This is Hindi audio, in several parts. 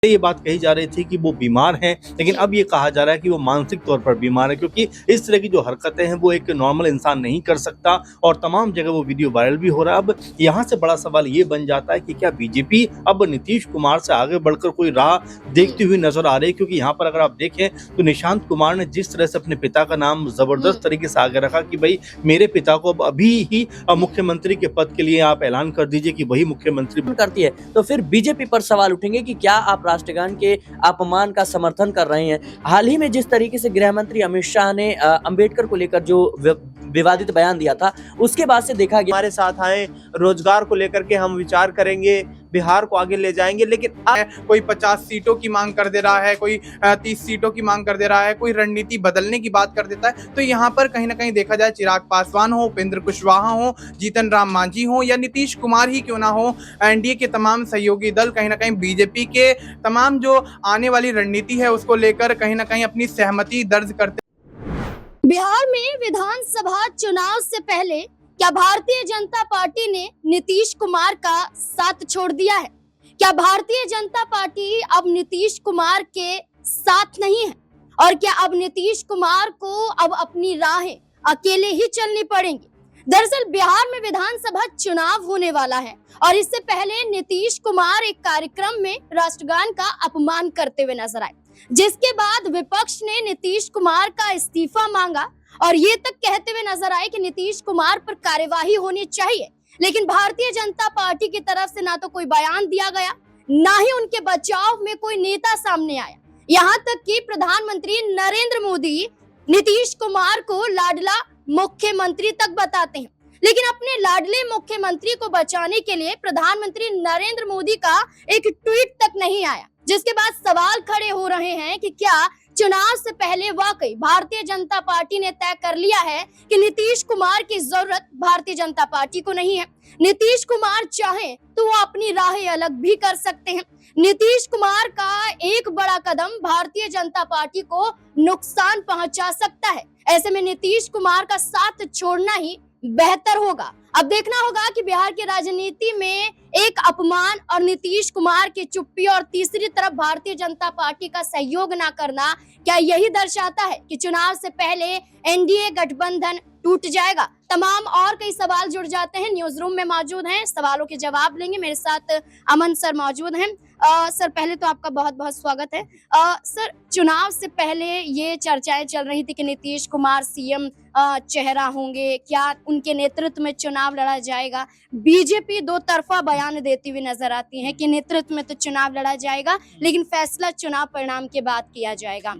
ये बात कही जा रही थी कि वो बीमार हैं, लेकिन अब ये कहा जा रहा है कि वो मानसिक तौर पर बीमार है, क्योंकि इस तरह की जो हरकतें हैं वो एक नॉर्मल इंसान नहीं कर सकता और तमाम जगह वो वीडियो वायरल भी हो रहा है। अब यहाँ से बड़ा सवाल ये बन जाता है कि क्या बीजेपी अब नीतीश कुमार से आगे बढ़कर कोई राह देखती हुई नजर आ रही है? क्योंकि यहाँ पर अगर आप देखें तो निशांत कुमार ने जिस तरह से अपने पिता का नाम जबरदस्त तरीके से आगे रखा कि भाई मेरे पिता को अब अभी ही मुख्यमंत्री के पद के लिए आप ऐलान कर दीजिए कि वही मुख्यमंत्री करती है, तो फिर बीजेपी पर सवाल उठेंगे कि क्या आप राष्ट्रगान के अपमान का समर्थन कर रहे हैं। हाल ही में जिस तरीके से गृह मंत्री अमित शाह ने अंबेडकर को लेकर जो विवादित बयान दिया था, उसके बाद से देखा गया हमारे साथ आए, रोजगार को लेकर के हम विचार करेंगे, बिहार को आगे ले जाएंगे। लेकिन कोई 50 सीटों की मांग कर दे रहा है, कोई 30 सीटों की मांग कर दे रहा है, कोई रणनीति बदलने की बात कर देता है। तो यहाँ पर कहीं ना कहीं देखा जाए, चिराग पासवान हो, उपेंद्र कुशवाहा हो, जीतन राम मांझी हो या नीतीश कुमार ही क्यों ना हो, एनडीए के तमाम सहयोगी दल कहीं ना कहीं बीजेपी के तमाम जो आने वाली रणनीति है उसको लेकर कहीं ना कहीं अपनी सहमति दर्ज करते। बिहार में विधानसभा चुनाव से पहले क्या भारतीय जनता पार्टी ने नीतीश कुमार का साथ छोड़ दिया है? क्या भारतीय जनता पार्टी अब नीतीश कुमार के साथ नहीं है? और क्या अब नीतीश कुमार को अब अपनी राहें अकेले ही चलनी पड़ेंगी? दरअसल बिहार में विधानसभा चुनाव होने वाला है और इससे पहले नीतीश कुमार एक कार्यक्रम में राष्ट्रगान का अपमान करते हुए नजर आए, जिसके बाद विपक्ष ने नीतीश कुमार का इस्तीफा मांगा और ये तक कहते हुए नजर आए कि नीतीश कुमार पर कार्यवाही होनी चाहिए। लेकिन भारतीय जनता पार्टी की तरफ से ना तो कोई बयान दिया गया, ना ही उनके बचाव में कोई नेता सामने आया। यहाँ तक कि प्रधानमंत्री नरेंद्र मोदी नीतीश कुमार को लाडला मुख्यमंत्री तक बताते हैं, लेकिन अपने लाडले मुख्यमंत्री को बचाने के लिए प्रधानमंत्री नरेंद्र मोदी का एक ट्वीट तक नहीं आया, जिसके बाद सवाल खड़े हो रहे हैं कि क्या चुनाव से पहले वाकई भारतीय जनता पार्टी ने तय कर लिया है कि नीतीश कुमार की जरूरत भारतीय जनता पार्टी को नहीं है। नीतीश कुमार चाहे तो वो अपनी राहें अलग भी कर सकते हैं। नीतीश कुमार का एक बड़ा कदम भारतीय जनता पार्टी को नुकसान पहुंचा सकता है। ऐसे में नीतीश कुमार का साथ छोड़ना ही बेहतर होगा। अब देखना होगा कि बिहार की राजनीति में एक अपमान और नीतीश कुमार की चुप्पी और तीसरी तरफ भारतीय जनता पार्टी का सहयोग ना करना, क्या यही दर्शाता है कि चुनाव से पहले एनडीए गठबंधन टूट जाएगा? तमाम और कई सवाल जुड़ जाते हैं। न्यूज रूम में मौजूद हैं, सवालों के जवाब लेंगे। मेरे साथ अमन सर मौजूद हैं। सर पहले तो आपका बहुत बहुत स्वागत है। सर चुनाव से पहले ये चर्चाएं चल रही थी कि नीतीश कुमार सीएम चेहरा होंगे, क्या उनके नेतृत्व में चुनाव लड़ा जाएगा? बीजेपी दो तरफा बयान देती हुई नजर आती है कि नेतृत्व में तो चुनाव लड़ा जाएगा, लेकिन फैसला चुनाव परिणाम के बाद किया जाएगा।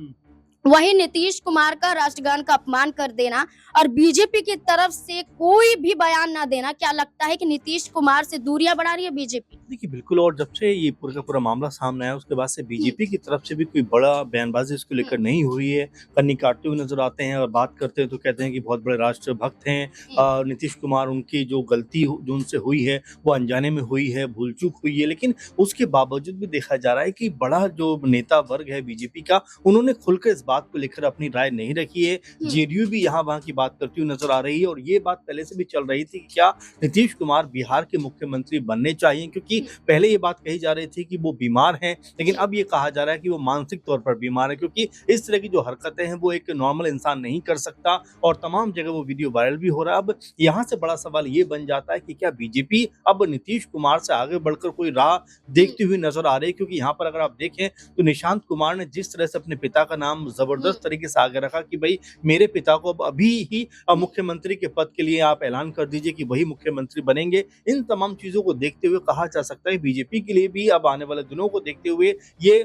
वहीं नीतीश कुमार का राष्ट्रगान का अपमान कर देना और बीजेपी की तरफ से कोई भी बयान ना देना, क्या लगता है कि नीतीश कुमार से दूरियां बढ़ा रही है बीजेपी? देखिए बिल्कुल, और जब से ये पूरा का पूरा मामला सामने आया उसके बाद से बीजेपी की तरफ से भी कोई बड़ा बयानबाजी इसको लेकर नहीं हुई है। कन्नी काटते हुए नजर आते हैं और बात करते हैं तो कहते हैं कि बहुत बड़े राष्ट्रभक्त हैं नीतीश कुमार, उनकी जो गलती जो उनसे हुई है वो अनजाने में हुई है, भूल चूक हुई है। लेकिन उसके बावजूद भी देखा जा रहा है कि बड़ा जो नेता वर्ग है बीजेपी का, उन्होंने खुलकर इस बात को लेकर अपनी राय नहीं रखी है। जेडीयू भी यहाँ वहाँ की बात करती हुई नजर आ रही है और ये बात पहले से भी चल रही थी कि क्या नीतीश कुमार बिहार के मुख्यमंत्री बनने चाहिए, क्योंकि पहले ये बात कही जा रही थी कि वो बीमार हैं, लेकिन अब ये कहा जा रहा है कि वो मानसिक तौर पर बीमार है, क्योंकि इस तरह की जो हरकतें हैं वो एक नॉर्मल इंसान नहीं कर सकता और तमाम जगह वो वीडियो वायरल भी हो रहा है। अब यहाँ से बड़ा सवाल ये बन जाता है कि क्या बीजेपी अब नीतीश कुमार से आगे बढ़कर कोई राह देखती हुई नजर आ रही है? क्योंकि यहाँ पर अगर आप देखें तो निशांत कुमार ने जिस तरह से अपने पिता का नाम जबरदस्त तरीके से आगे रखा कि भाई मेरे पिता को अब अभी ही मुख्यमंत्री के पद के लिए आप ऐलान कर दीजिए कि वही मुख्यमंत्री बनेंगे। इन तमाम चीजों को देखते हुए कहा जा सकता है बीजेपी के लिए भी अब आने वाले दिनों को देखते हुए ये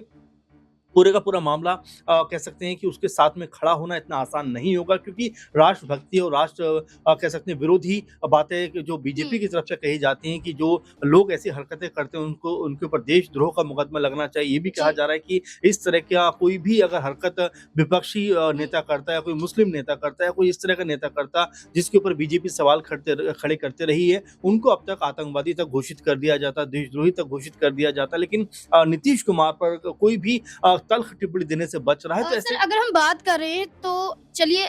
पूरे का पूरा मामला कह सकते हैं कि उसके साथ में खड़ा होना इतना आसान नहीं होगा, क्योंकि राष्ट्रभक्ति और राष्ट्र कह सकते हैं विरोधी बातें जो बीजेपी की तरफ से कही जाती हैं कि जो लोग ऐसी हरकतें करते हैं उनको उनके ऊपर देशद्रोह का मुकदमा लगना चाहिए। ये भी कहा जा रहा है कि इस तरह का कोई भी अगर हरकत विपक्षी नेता करता है, कोई मुस्लिम नेता करता है, कोई इस तरह का नेता करता जिसके ऊपर बीजेपी सवाल खड़े करते रही है, उनको अब तक आतंकवादी तक घोषित कर दिया जाता, देशद्रोही तक घोषित कर दिया जाता। लेकिन नीतीश कुमार पर कोई भी तल्ख टिप्पणी देने से बच रहा है। तो सर अगर हम बात करें तो चलिए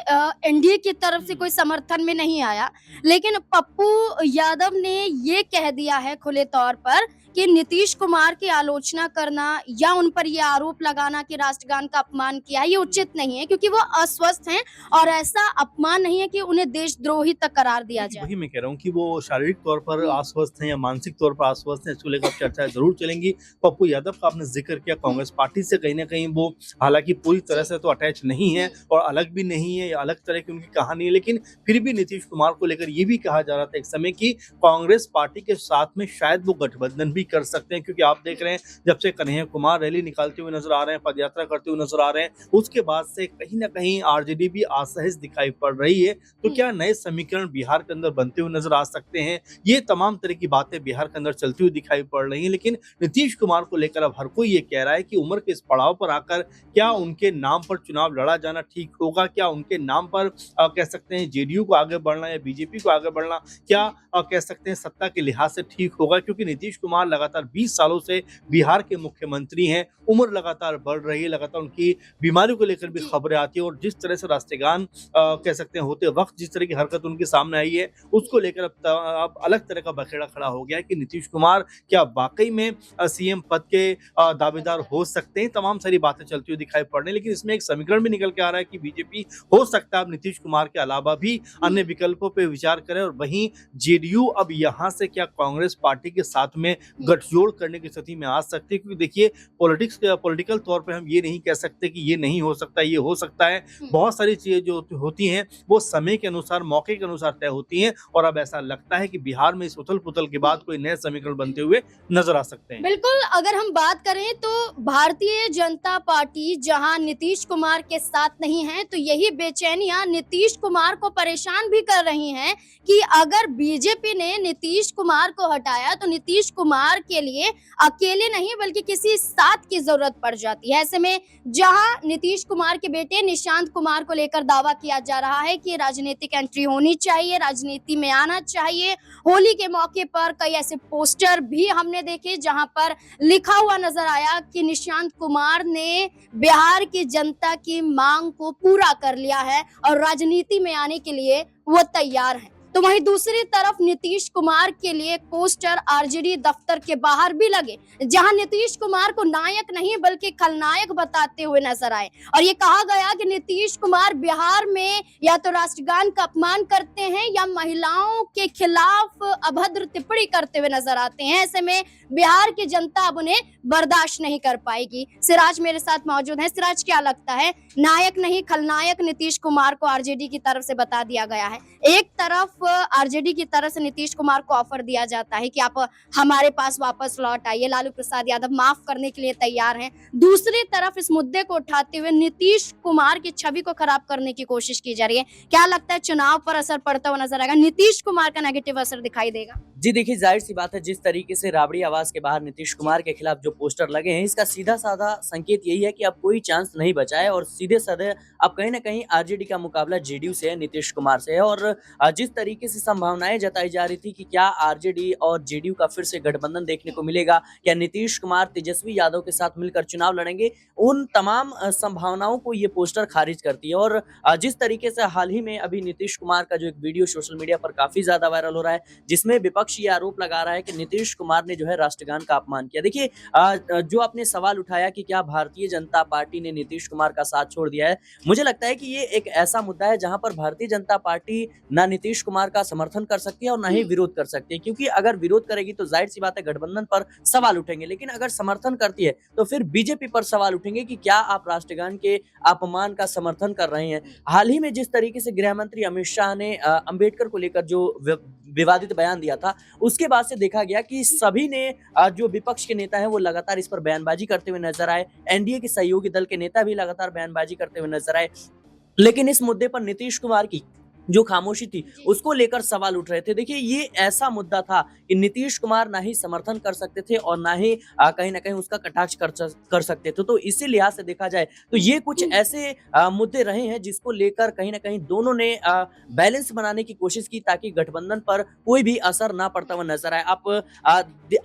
एनडीए की तरफ से कोई समर्थन में नहीं आया, लेकिन पप्पू यादव ने ये कह दिया है खुले तौर पर कि नीतीश कुमार की आलोचना करना या उन पर यह आरोप लगाना कि राष्ट्रगान का अपमान किया ये उचित नहीं है, क्योंकि वो अस्वस्थ हैं और ऐसा अपमान नहीं है कि उन्हें देशद्रोही तक करार दिया जाए। वही मैं कह रहा हूँ कि वो शारीरिक तौर पर अस्वस्थ हैं या मानसिक तौर पर अस्वस्थ हैं, इसको लेकर चर्चाएं जरूर चलेंगी। पप्पू यादव का आपने जिक्र किया, कांग्रेस पार्टी से कहीं ना कहीं वो हालांकि पूरी तरह से तो अटैच नहीं है और अलग भी नहीं है, अलग तरह की उनकी कहानी है, लेकिन फिर भी नीतीश कुमार को लेकर ये भी कहा जा रहा था एक समय कि कांग्रेस पार्टी के साथ में शायद वो गठबंधन भी कर सकते हैं, क्योंकि आप देख रहे हैं जब से कन्हैया कुमार रैली निकालते हुए नजर आ रहे हैं, पदयात्रा करते हुए नजर आ रहे हैं, उसके बाद से कहीं ना कहीं आरजेडी भी असहज दिखाई पड़ रही है। तो क्या नए समीकरण बिहार के अंदर बनते हुए नजर आ सकते हैं? ये तमाम तरह की बातें बिहार के अंदर चलती हुई दिखाई पड़ रही हैं, लेकिन नीतीश कुमार को लेकर अब हर कोई ये कह रहा है कि उम्र के इस पड़ाव पर आकर क्या उनके नाम पर चुनाव लड़ा जाना ठीक होगा? क्या उनके नाम पर कह सकते हैं जेडीयू को आगे बढ़ना या बीजेपी को आगे बढ़ना क्या कह सकते हैं सत्ता के लिहाज से ठीक होगा? क्योंकि नीतीश कुमार लगातार 20 सालों से बिहार के मुख्यमंत्री हैं, उम्र लगातार बढ़ रही है, लगातार उनकी बीमारियों को लेकर भी खबरें आती है और जिस तरह से राष्ट्रगान कह सकते हैं होते वक्त जिस तरह की हरकत उनके सामने आई है, उसको लेकर अब अलग तरह का बखेड़ा खड़ा हो गया है कि नीतीश कुमार क्या वाकई में सीएम पद के दावेदार हो सकते हैं। तमाम सारी बातें चलती हुई दिखाई पड़ रही है, लेकिन इसमें एक समीकरण भी निकल के आ रहा है कि बीजेपी हो सकता है अब नीतीश कुमार के अलावा भी अन्य विकल्पों पर विचार करे और वहीं जेडीयू अब यहाँ से क्या कांग्रेस पार्टी के साथ में गठजोड़ करने की स्थिति में आ सकती है। क्योंकि देखिए पॉलिटिकल तौर पे हम ये नहीं कह सकते कि ये नहीं हो सकता, ये हो सकता है। बहुत सारी चीजें जो होती हैं वो समय के अनुसार, मौके के अनुसार तय होती हैं और अब ऐसा लगता है कि बिहार में इस उथल पुथल के बाद कोई नए समीकरण बनते हुए नजर आ सकते हैं। बिल्कुल, अगर हम बात करें तो भारतीय जनता पार्टी जहां नीतीश कुमार के साथ नहीं है, तो यही बेचैनियां नीतीश कुमार को परेशान भी कर रही हैं कि अगर बीजेपी ने नीतीश कुमार को हटाया तो नीतीश कुमार के लिए अकेले नहीं बल्कि किसी साथ की जरूरत पड़ जाती है। ऐसे में जहां नीतीश कुमार के बेटे निशांत कुमार को लेकर दावा किया जा रहा है कि राजनीतिक एंट्री होनी चाहिए, राजनीति में आना चाहिए। होली के मौके पर कई ऐसे पोस्टर भी हमने देखे जहां पर लिखा हुआ नजर आया कि निशांत कुमार ने बिहार की जनता की मांग को पूरा कर लिया है और राजनीति में आने के लिए वो तैयार है। तो वहीं दूसरी तरफ नीतीश कुमार के लिए पोस्टर आरजेडी दफ्तर के बाहर भी लगे, जहां नीतीश कुमार को नायक नहीं बल्कि खलनायक बताते हुए नजर आए और ये कहा गया कि नीतीश कुमार बिहार में या तो राष्ट्रगान का अपमान करते हैं या महिलाओं के खिलाफ अभद्र टिप्पणी करते हुए नजर आते हैं। ऐसे में बिहार की जनता अब उन्हें बर्दाश्त नहीं कर पाएगी। सिराज मेरे साथ मौजूद है। सिराज, क्या लगता है, नायक नहीं खलनायक नीतीश कुमार को आरजेडी की तरफ से बता दिया गया है। एक तरफ आरजेडी की तरफ से नीतीश कुमार को ऑफर दिया जाता है कि आप हमारे पास वापस लौट आइए, लालू प्रसाद यादव माफ करने के लिए तैयार हैं। दूसरी तरफ इस मुद्दे को उठाते हुए नीतीश कुमार की छवि को खराब करने की कोशिश की जा रही है। क्या लगता है, चुनाव पर असर पड़ता हुआ नजर आएगा? नीतीश कुमार का नेगेटिव असर दिखाई देगा? जी देखिए, जाहिर सी बात है, जिस तरीके से राबड़ी आवाज के बाहर नीतीश कुमार के खिलाफ जो पोस्टर लगे हैं, इसका सीधा साधा संकेत यही है कि अब कोई चांस नहीं बचा है और सीधे साधे अब कहीं ना कहीं आरजेडी का मुकाबला जेडीयू से है, नीतीश कुमार से है। और जिस तरीके से संभावनाएं जताई जा रही थी कि क्या आरजेडी और जेडीयू का फिर से गठबंधन देखने को मिलेगा, क्या नीतीश कुमार तेजस्वी यादव के साथ मिलकर चुनाव लड़ेंगे, उन तमाम संभावनाओं को ये पोस्टर खारिज करती है। और जिस तरीके से हाल ही में अभी नीतीश कुमार का जो एक वीडियो सोशल मीडिया पर काफी ज्यादा वायरल हो रहा है, जिसमें विपक्ष ये आरोप लगा रहा है कि नीतीश कुमार ने जो है राष्ट्रगान का अपमान किया। देखिए, जो आपने सवाल उठाया कि क्या भारतीय जनता पार्टी ने नीतीश कुमार का साथ छोड़ दिया है, मुझे लगता है कि ये एक ऐसा मुद्दा है जहां पर भारतीय जनता पार्टी ना नीतीश कुमार का समर्थन कर सकती है और ना ही विरोध कर सकती है, क्योंकि अगर विरोध करेगी तो जाहिर सी बात है गठबंधन पर सवाल उठेंगे, लेकिन अगर समर्थन करती है तो फिर बीजेपी पर सवाल उठेंगे कि क्या आप राष्ट्रगान के अपमान का समर्थन कर रहे हैं। हाल ही में जिस तरीके से गृह मंत्री अमित शाह ने अंबेडकर को लेकर जो विवादित बयान दिया था, उसके बाद से देखा गया कि सभी ने जो विपक्ष के नेता हैं वो लगातार इस पर बयानबाजी करते हुए नजर आए। एनडीए के सहयोगी दल के नेता भी लगातार बयानबाजी करते हुए नजर आए, लेकिन इस मुद्दे पर नीतीश कुमार की जो खामोशी थी उसको लेकर सवाल उठ रहे थे। देखिए, ये ऐसा मुद्दा था कि नीतीश कुमार ना ही समर्थन कर सकते थे और ना ही कहीं ना कहीं उसका कटाक्ष कर सकते थे। तो इसी लिहाज से देखा जाए तो ये कुछ ऐसे मुद्दे रहे हैं जिसको लेकर कहीं ना कहीं दोनों ने बैलेंस बनाने की कोशिश की ताकि गठबंधन पर कोई भी असर ना पड़ता हुआ नजर आए।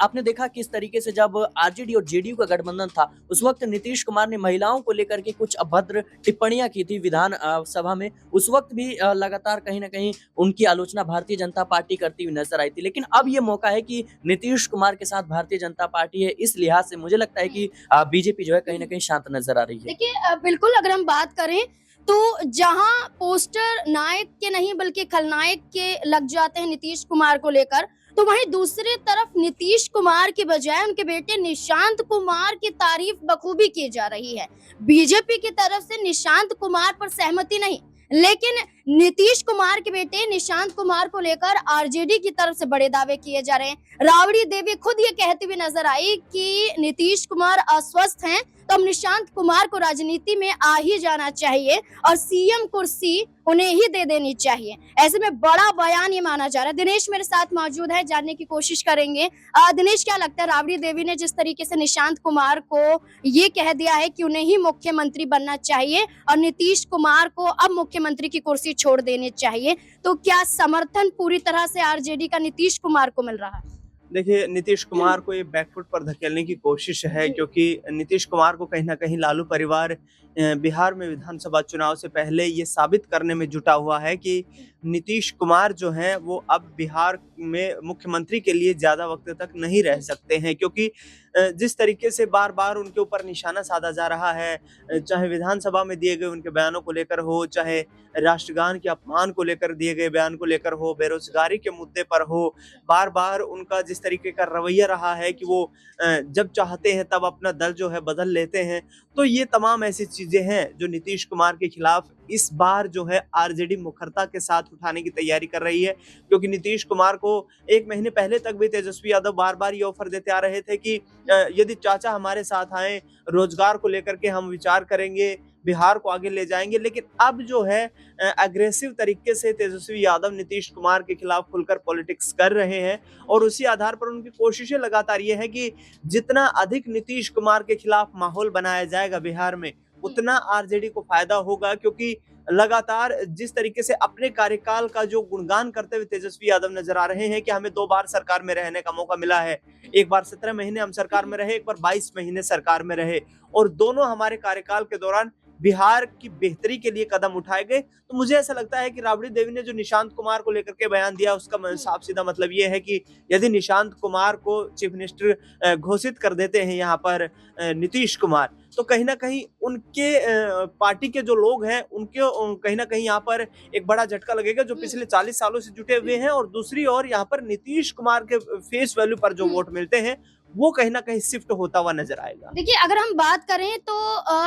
आपने देखा किस तरीके से जब आरजेडी और जेडीयू का गठबंधन था, उस वक्त नीतीश कुमार ने महिलाओं को लेकर के कुछ अभद्र टिप्पणियां की थी विधान सभा में। उस वक्त भी लगातार लगातार कहीं न कहीं उनकी आलोचना भारतीय जनता पार्टी करती हुई नजर आई थी। लेकिन अब ये मौका है कि नीतीश कुमार के साथ भारतीय जनता पार्टी है, इस लिहाज से मुझे लगता है कि बीजेपी जो है कहीं न कहीं शांत नजर आ रही है। देखिए बिल्कुल अगर हम बात करें तो जहां पोस्टर नायक के नहीं बल्कि खलनायक के लग जाते हैं नीतीश कुमार को लेकर, तो वहीं दूसरी तरफ नीतीश कुमार के बजाय उनके बेटे निशांत कुमार की तारीफ बखूबी की जा रही है। बीजेपी की तरफ से निशांत कुमार पर सहमति नहीं, लेकिन नीतीश कुमार के बेटे निशांत कुमार को लेकर आरजेडी की तरफ से बड़े दावे किए जा रहे हैं। राबड़ी देवी खुद ये कहती हुई नजर आई कि नीतीश कुमार अस्वस्थ हैं, तो अब निशांत कुमार को राजनीति में आ ही जाना चाहिए और सीएम कुर्सी उन्हें ही दे देनी चाहिए। ऐसे में बड़ा बयान ये माना जा रहा है। दिनेश मेरे साथ मौजूद है, जानने की कोशिश करेंगे। दिनेश, क्या लगता है राबड़ी देवी ने जिस तरीके से निशांत कुमार को ये कह दिया है कि उन्हें ही मुख्यमंत्री बनना चाहिए और नीतीश कुमार को अब मुख्यमंत्री की कुर्सी छोड़ देनी चाहिए, तो क्या समर्थन पूरी तरह से आरजेडी का नीतीश कुमार को मिल रहा है? देखिए, नीतीश कुमार को ये बैकफुट पर धकेलने की कोशिश है, क्योंकि नीतीश कुमार को कहीं ना कहीं लालू परिवार बिहार में विधानसभा चुनाव से पहले ये साबित करने में जुटा हुआ है कि नीतीश कुमार जो हैं वो अब बिहार में मुख्यमंत्री के लिए ज़्यादा वक्त तक नहीं रह सकते हैं, क्योंकि जिस तरीके से बार बार उनके ऊपर निशाना साधा जा रहा है, चाहे विधानसभा में दिए गए उनके बयानों को लेकर हो, चाहे राष्ट्रगान के अपमान को लेकर दिए गए बयान को लेकर हो, बेरोजगारी के मुद्दे पर हो, बार बार उनका जिस तरीके का रवैया रहा है कि वो जब चाहते हैं तब अपना दल जो है बदल लेते हैं, तो ये तमाम ऐसी चीजें हैं जो नीतीश कुमार के खिलाफ इस बार जो है आरजेडी मुखरता के साथ उठाने की तैयारी कर रही है। क्योंकि नीतीश कुमार को एक महीने पहले तक भी तेजस्वी यादव बार बार ये ऑफर देते आ रहे थे कि यदि चाचा हमारे साथ आए, रोजगार को लेकर के हम विचार करेंगे, बिहार को आगे ले जाएंगे। लेकिन अब जो है एग्रेसिव तरीके से तेजस्वी यादव नीतीश कुमार के खिलाफ खुलकर पॉलिटिक्स कर रहे हैं और उसी आधार पर उनकी कोशिशें लगातार ये है कि जितना अधिक नीतीश कुमार के खिलाफ माहौल बनाया जाएगा बिहार में, उतना आरजेडी को फायदा होगा। क्योंकि लगातार जिस तरीके से अपने कार्यकाल का जो गुणगान करते हुए तेजस्वी यादव नजर आ रहे हैं कि हमें 2 बार सरकार में रहने का मौका मिला है, एक बार 17 महीने हम सरकार में रहे, एक बार 22 महीने सरकार में रहे, और दोनों हमारे कार्यकाल के दौरान बिहार की बेहतरी के लिए कदम उठाए गए। तो मुझे ऐसा लगता है कि राबड़ी देवी ने जो निशांत कुमार को लेकर के बयान दिया, उसका साफ सीधा मतलब ये है कि यदि निशांत कुमार को चीफ मिनिस्टर घोषित कर देते हैं यहाँ पर नीतीश कुमार, तो कहीं ना कहीं उनके पार्टी के जो लोग हैं उनके कहीं ना कहीं यहाँ पर एक बड़ा झटका लगेगा, जो पिछले 40 सालों से जुटे हुए हैं। और दूसरी ओर यहाँ पर नीतीश कुमार के फेस वैल्यू पर जो वोट मिलते हैं वो कहीं ना कहीं शिफ्ट होता हुआ नजर आएगा। देखिए अगर हम बात करें तो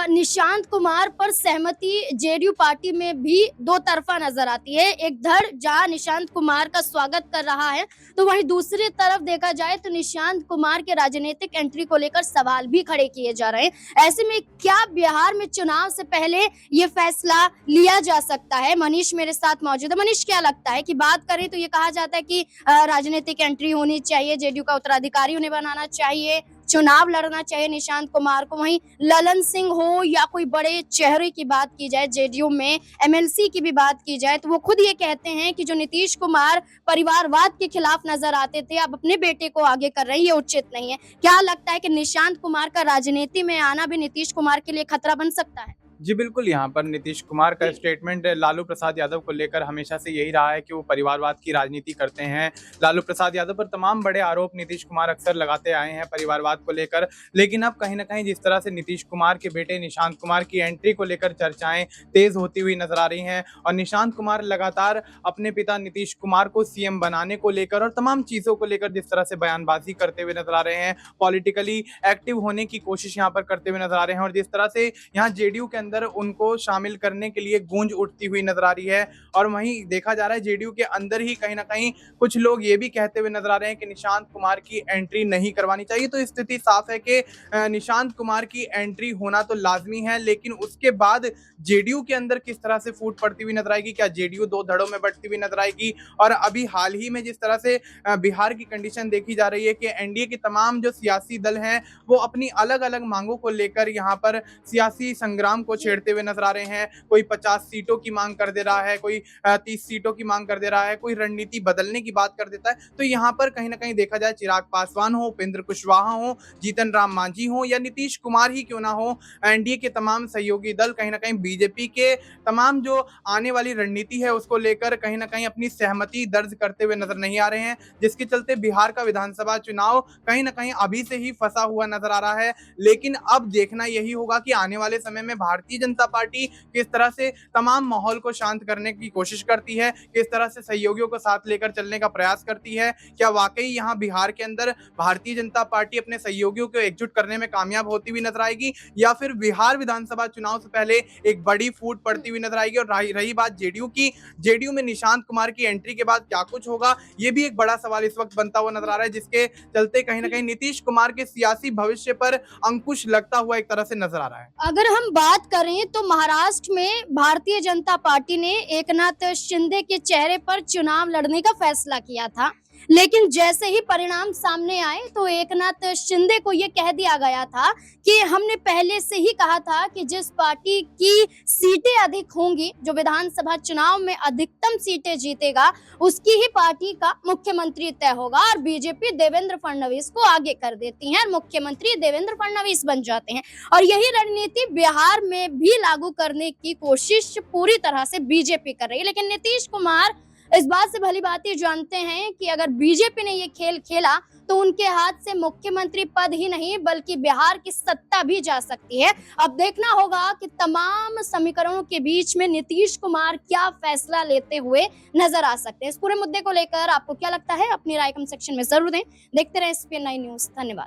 निशांत कुमार पर सहमति जेडीयू पार्टी में भी दो तरफा नजर आती है। एक धड़ जहां निशांत कुमार का स्वागत कर रहा है, तो वहीं दूसरी तरफ देखा जाए तो निशांत कुमार के राजनीतिक एंट्री को लेकर सवाल भी खड़े किए जा रहे हैं। ऐसे में क्या बिहार में चुनाव से पहले ये फैसला लिया जा सकता है? मनीष मेरे साथ मौजूद है। मनीष, क्या लगता है कि बात करें तो ये कहा जाता है कि राजनीतिक एंट्री होनी चाहिए, जेडीयू का उत्तराधिकारी उन्हें बनाना चाहिए, चुनाव लड़ना चाहिए निशांत कुमार को। वहीं ललन सिंह हो या कोई बड़े चेहरे की बात की जाए, जेडीयू में एमएलसी की भी बात की जाए, तो वो खुद ये कहते हैं कि जो नीतीश कुमार परिवारवाद के खिलाफ नजर आते थे, अब अपने बेटे को आगे कर रहे हैं, ये उचित नहीं है। क्या लगता है कि निशांत कुमार का राजनीति में आना भी नीतीश कुमार के लिए खतरा बन सकता है? जी बिल्कुल, यहाँ पर नीतीश कुमार का स्टेटमेंट लालू प्रसाद यादव को लेकर हमेशा से यही रहा है कि वो परिवारवाद की राजनीति करते हैं। लालू प्रसाद यादव पर तमाम बड़े आरोप नीतीश कुमार अक्सर लगाते आए हैं परिवारवाद को लेकर। लेकिन अब कहीं ना कहीं जिस तरह से नीतीश कुमार के बेटे निशांत कुमार की एंट्री को लेकर चर्चाएं तेज होती हुई नजर आ रही हैं और निशांत कुमार लगातार अपने पिता नीतीश कुमार को सीएम बनाने को लेकर और तमाम चीज़ों को लेकर जिस तरह से बयानबाजी करते हुए नजर आ रहे हैं, पॉलिटिकली एक्टिव होने की कोशिश यहाँ पर करते हुए नजर आ रहे हैं। और जिस तरह से यहाँ जेडीयू के अंदर उनको शामिल करने के लिए गूंज उठती हुई नजर आ रही है, और वहीं देखा जा रहा है जेडीयू के अंदर ही कहीं ना कहीं कुछ लोग ये भी कहते हुए नजर आ रहे हैं कि निशांत कुमार की एंट्री नहीं करवानी चाहिए। तो स्थिति साफ है कि निशांत कुमार की एंट्री होना तो लाजमी है, लेकिन उसके बाद जेडीयू के अंदर किस तरह से फूट पड़ती हुई नजर आएगी, क्या जेडीयू 2 धड़ों में बढ़ती हुई नजर आएगी? और अभी हाल ही में जिस तरह से बिहार की कंडीशन देखी जा रही है कि एनडीए के तमाम जो सियासी दल हैं वो अपनी अलग अलग मांगों को लेकर यहाँ पर सियासी संग्राम को को छेड़ते हुए नजर आ रहे हैं, कोई 50 सीटों की मांग कर दे रहा है, कोई 30 सीटों की मांग कर दे रहा है, कोई रणनीति बदलने की बात कर देता है। तो यहाँ पर कहीं ना कहीं देखा जाए, चिराग पासवान हो, उपेंद्र कुशवाहा हो, जीतन राम मांझी हो या नीतीश कुमार ही क्यों ना हो, एनडीए के तमाम सहयोगी दल कहीं ना कहीं बीजेपी के तमाम जो आने वाली रणनीति है उसको लेकर कहीं ना कहीं अपनी सहमति दर्ज करते हुए नजर नहीं आ रहे हैं, जिसके चलते बिहार का विधानसभा चुनाव कहीं ना कहीं अभी से ही फंसा हुआ नजर आ रहा है। लेकिन अब देखना यही होगा कि आने वाले समय में भारतीय जनता पार्टी किस तरह से तमाम माहौल को शांत करने की कोशिश करती है, किस तरह से सहयोगियों को साथ लेकर चलने का प्रयास करती है। क्या वाकई यहाँ बिहार के अंदर भारतीय जनता पार्टी अपने सहयोगियों को एकजुट करने में कामयाब होती हुई नजर आएगी, या फिर बिहार विधानसभा चुनाव से पहले एक बड़ी फूट पड़ती हुई नजर आएगी। और रही बात जेडीयू की, जेडीयू में निशांत कुमार की एंट्री के बाद क्या कुछ होगा, ये भी एक बड़ा सवाल इस वक्त बनता हुआ नजर आ रहा है, जिसके चलते कहीं ना कहीं नीतीश कुमार के सियासी भविष्य पर अंकुश लगता हुआ एक तरह से नजर आ रहा है। अगर हम बात करें तो महाराष्ट्र में भारतीय जनता पार्टी ने एकनाथ शिंदे के चेहरे पर चुनाव लड़ने का फैसला किया था, लेकिन जैसे ही परिणाम सामने आए तो एकनाथ शिंदे को ये कह दिया गया था कि हमने पहले से ही कहा था कि जिस पार्टी की सीटें अधिक होंगी, जो विधानसभा चुनाव में अधिकतम सीटें जीतेगा, उसकी ही पार्टी का मुख्यमंत्री तय होगा। और बीजेपी देवेंद्र फडणवीस को आगे कर देती है और मुख्यमंत्री देवेंद्र फडणवीस बन जाते हैं। और यही रणनीति बिहार में भी लागू करने की कोशिश पूरी तरह से बीजेपी कर रही है। लेकिन नीतीश कुमार इस बात से भली भांति जानते हैं कि अगर बीजेपी ने ये खेल खेला तो उनके हाथ से मुख्यमंत्री पद ही नहीं बल्कि बिहार की सत्ता भी जा सकती है। अब देखना होगा कि तमाम समीकरणों के बीच में नीतीश कुमार क्या फैसला लेते हुए नजर आ सकते हैं। इस पूरे मुद्दे को लेकर आपको क्या लगता है, अपनी राय कमेंट सेक्शन में जरूर दें। देखते रहे SPN9 न्यूज। धन्यवाद।